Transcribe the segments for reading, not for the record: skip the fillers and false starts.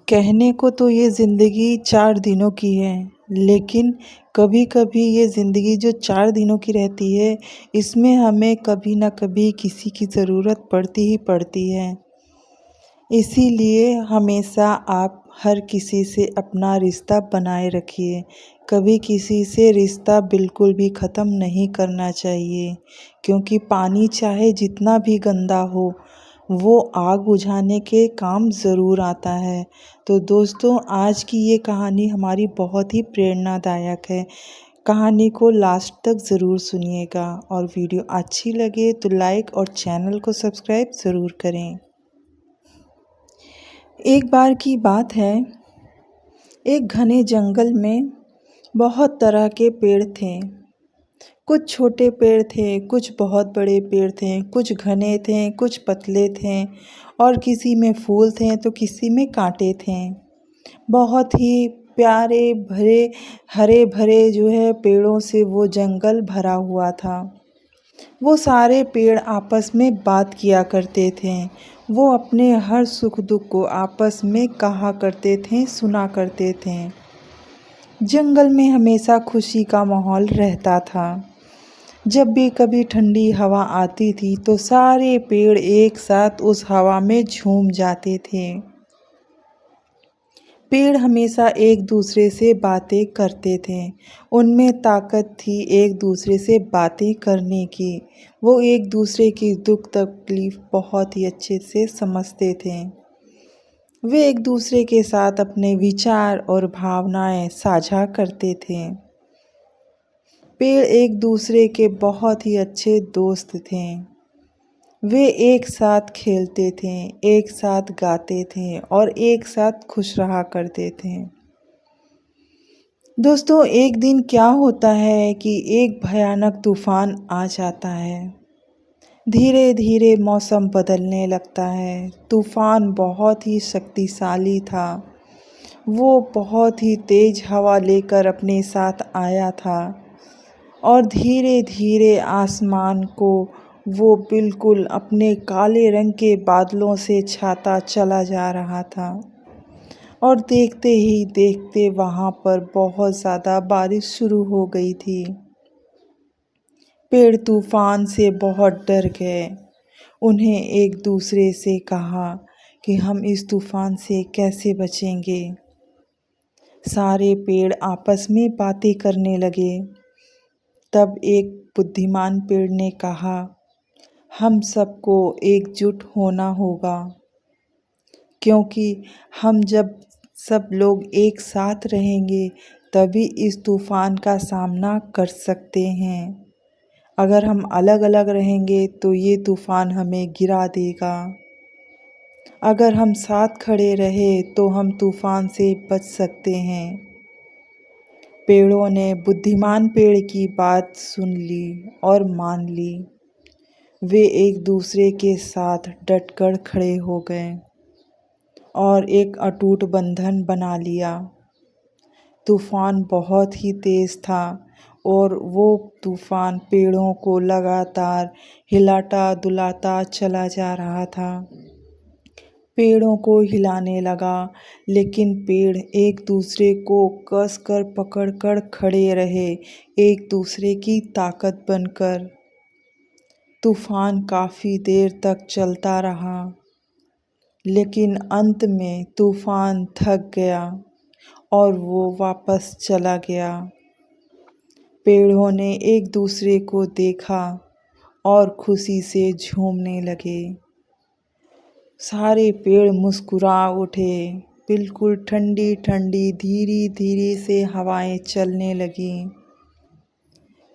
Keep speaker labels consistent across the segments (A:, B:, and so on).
A: कहने को तो ये ज़िंदगी 4 दिनों की है, लेकिन कभी-कभी ये ज़िंदगी जो 4 दिनों की रहती है, इसमें हमें कभी न कभी किसी की ज़रूरत पड़ती ही पड़ती है। इसीलिए हमेशा आप हर किसी से अपना रिश्ता बनाए रखिए। कभी किसी से रिश्ता बिल्कुल भी ख़त्म नहीं करना चाहिए, क्योंकि पानी चाहे जितना भी गंदा हो, वो आग बुझाने के काम ज़रूर आता है। तो दोस्तों, आज की ये कहानी हमारी बहुत ही प्रेरणादायक है। कहानी को लास्ट तक ज़रूर सुनिएगा और वीडियो अच्छी लगे तो लाइक और चैनल को सब्सक्राइब ज़रूर करें। एक बार की बात है, एक घने जंगल में बहुत तरह के पेड़ थे। कुछ छोटे पेड़ थे, कुछ बहुत बड़े पेड़ थे, कुछ घने थे, कुछ पतले थे और किसी में फूल थे तो किसी में कांटे थे। बहुत ही प्यारे भरे हरे भरे जो है पेड़ों से वो जंगल भरा हुआ था। वो सारे पेड़ आपस में बात किया करते थे। वो अपने हर सुख दुख को आपस में कहा करते थे, सुना करते थे। जंगल में हमेशा खुशी का माहौल रहता था। जब भी कभी ठंडी हवा आती थी तो सारे पेड़ एक साथ उस हवा में झूम जाते थे। पेड़ हमेशा एक दूसरे से बातें करते थे। उनमें ताकत थी एक दूसरे से बातें करने की। वो एक दूसरे की दुख तकलीफ बहुत ही अच्छे से समझते थे। वे एक दूसरे के साथ अपने विचार और भावनाएं साझा करते थे। पेड़ एक दूसरे के बहुत ही अच्छे दोस्त थे। वे एक साथ खेलते थे, एक साथ गाते थे और एक साथ खुश रहा करते थे। दोस्तों, एक दिन क्या होता है कि एक भयानक तूफान आ जाता है। धीरे धीरे मौसम बदलने लगता है। तूफान बहुत ही शक्तिशाली था। वो बहुत ही तेज हवा लेकर अपने साथ आया था और धीरे धीरे आसमान को वो बिल्कुल अपने काले रंग के बादलों से छाता चला जा रहा था। और देखते ही देखते वहाँ पर बहुत ज़्यादा बारिश शुरू हो गई थी। पेड़ तूफान से बहुत डर गए। उन्हें एक दूसरे से कहा कि हम इस तूफान से कैसे बचेंगे। सारे पेड़ आपस में बातें करने लगे। तब एक बुद्धिमान पेड़ ने कहा, हम सबको एकजुट होना होगा, क्योंकि हम जब सब लोग एक साथ रहेंगे तभी इस तूफान का सामना कर सकते हैं। अगर हम अलग अलग रहेंगे तो ये तूफान हमें गिरा देगा। अगर हम साथ खड़े रहे तो हम तूफान से बच सकते हैं। पेड़ों ने बुद्धिमान पेड़ की बात सुन ली और मान ली। वे एक दूसरे के साथ डटकर खड़े हो गए और एक अटूट बंधन बना लिया। तूफान बहुत ही तेज था और वो तूफान पेड़ों को लगातार हिलाता डुलाता चला जा रहा था। पेड़ों को हिलाने लगा, लेकिन पेड़ एक दूसरे को कसकर पकड़कर खड़े रहे, एक दूसरे की ताकत बनकर। तूफान काफ़ी देर तक चलता रहा, लेकिन अंत में तूफान थक गया और वो वापस चला गया। पेड़ों ने एक दूसरे को देखा और खुशी से झूमने लगे। सारे पेड़ मुस्कुरा उठे। बिल्कुल ठंडी ठंडी धीरे धीरे से हवाएं चलने लगीं।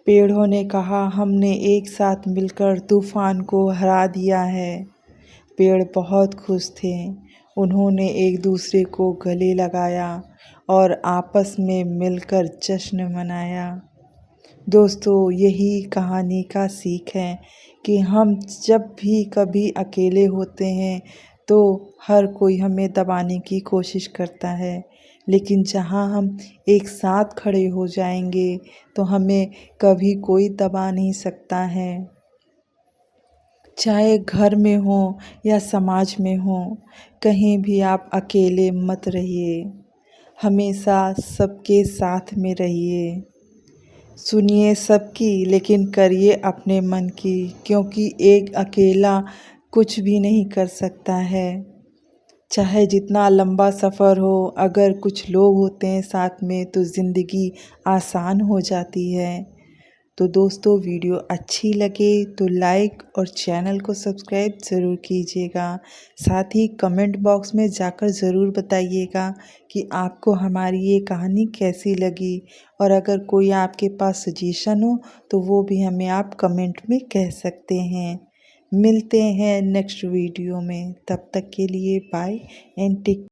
A: पेड़ों ने कहा, हमने एक साथ मिलकर तूफान को हरा दिया है। पेड़ बहुत खुश थे। उन्होंने एक दूसरे को गले लगाया और आपस में मिलकर जश्न मनाया। दोस्तों, यही कहानी का सीख है कि हम जब भी कभी अकेले होते हैं तो हर कोई हमें दबाने की कोशिश करता है, लेकिन जहाँ हम एक साथ खड़े हो जाएंगे तो हमें कभी कोई दबा नहीं सकता है। चाहे घर में हो या समाज में हो, कहीं भी आप अकेले मत रहिए। हमेशा सबके साथ में रहिए। सुनिए सबकी लेकिन करिए अपने मन की, क्योंकि एक अकेला कुछ भी नहीं कर सकता है। चाहे जितना लंबा सफ़र हो, अगर कुछ लोग होते हैं साथ में तो ज़िंदगी आसान हो जाती है। तो दोस्तों, वीडियो अच्छी लगे तो लाइक और चैनल को सब्सक्राइब ज़रूर कीजिएगा। साथ ही कमेंट बॉक्स में जाकर ज़रूर बताइएगा कि आपको हमारी ये कहानी कैसी लगी, और अगर कोई आपके पास सजेशन हो तो वो भी हमें आप कमेंट में कह सकते हैं। मिलते हैं नेक्स्ट वीडियो में, तब तक के लिए बाय एंड टेक।